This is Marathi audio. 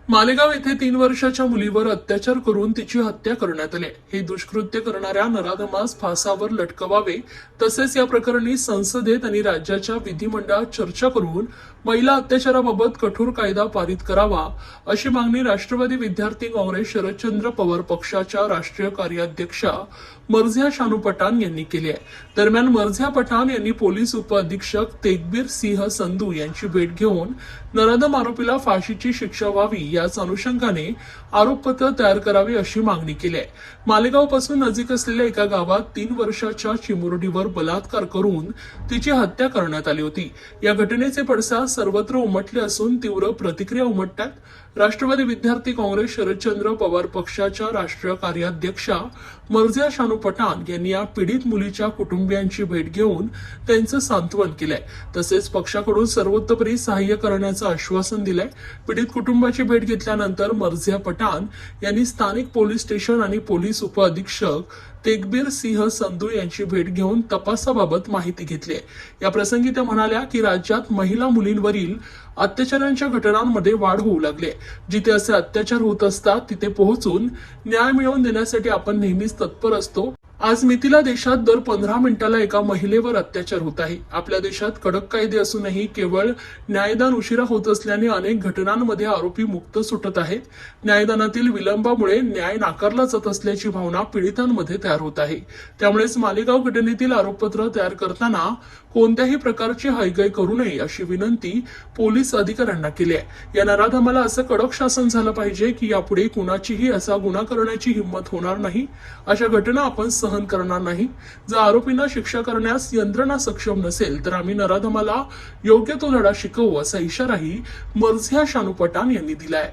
मालेगाव येथे 3 वर्षाच्या मुलीवर अत्याचार करून तिची हत्या करण्यात आली. हे दुष्कृत्य करणाऱ्या नराधमास फासावर लटकवावे तसेच या प्रकरणी संसदेत आणि राज्याच्या विधिमंडळात चर्चा करून महिला अत्याचाराबाबत कठोर कायदा पारित करावा अशी मागणी राष्ट्रवादी विद्यार्थी काँग्रेस शरदचंद्र पवार पक्षाच्या राष्ट्रीय कार्याध्यक्षा मर्झिया शानू पठाण यांनी केली आहे. दरम्यान मर्झिया पठाण यांनी पोलीस उपअधीक्षक तेगबीर सिंह संधू यांची भेट घेऊन नराधम आरोपीला फाशीची शिक्षा व्हावी याच अनुषंगाने आरोपपत्र तयार करावे अशी मागणी केली आहे. मालेगाव पासून नजीक असलेल्या एका गावात 3 वर्षाच्या चिमुरडीवर बलात्कार करून तिची हत्या करण्यात आली होती. या घटनेचे पडसाद सर्वत्र उमटले असून तीव्र प्रतिक्रिया उमटतात. राष्ट्रवादी विद्यार्थी काँग्रेस शरदचंद्र पवार पक्षाच्या राष्ट्रीय कार्याध्यक्षा मर्झिया शानू पठाण यांनी या पीडित मुलीच्या कुटुंबियांची भेट घेऊन त्यांचं सांत्वन केलंय. तसेच पक्षाकडून सर्वतोपरी सहाय्य करण्याचं आश्वासन दिलंय. पीडित कुटुंबाची भेट घेतल्यानंतर मर्झिया पठाण यांनी स्थानिक पोलीस स्टेशन आणि पोलीस उपअधीक्षक तेगबीर सिंह संधू यांची भेट घेऊन तपासाबाबत माहिती घेतली. या प्रसंगी त्या म्हणाल्या की राज्यात महिला मुलींवरील अत्याचारांच्या घटनांमध्ये वाढ होऊ लागली. जिथे असे अत्याचार होत असतात तिथे पोहोचून न्याय मिळवून देण्यासाठी आपण नेहमीच तत्पर असतो. आज मितीला देशात दर 15 मिनिटाला एका महिलेवर अत्याचार होत आहे. आपल्या देशात कडक कायदे असूनही केवळ न्यायदान उशिरा होत असल्याने अनेक घटनांमध्ये आरोपी मुक्त सुटत आहेत. न्यायदानातील विलंबामुळे न्याय नाकारला जात असल्याची भावना पीडितांमध्ये तयार होत आहे. त्यामुळेच मालेगाव घटनेतील आरोपपत्र तयार करताना कोणत्याही प्रकारची हयगय करू नये अशी विनंती पोलीस अधिकाऱ्यांना केली आहे. या नराधमाला असं कडक शासन झालं पाहिजे की यापुढे कुणाचीही असा गुन्हा करण्याची हिंमत होणार नाही. अशा घटना आपण सहन करणार नाही. जर आरोपींना शिक्षा करण्यास यंत्रणा सक्षम नसेल तर आम्ही नराधमाला योग्य तो धडा शिकवू असा इशाराही मर्झिया शानू पठाण यांनी दिलाय.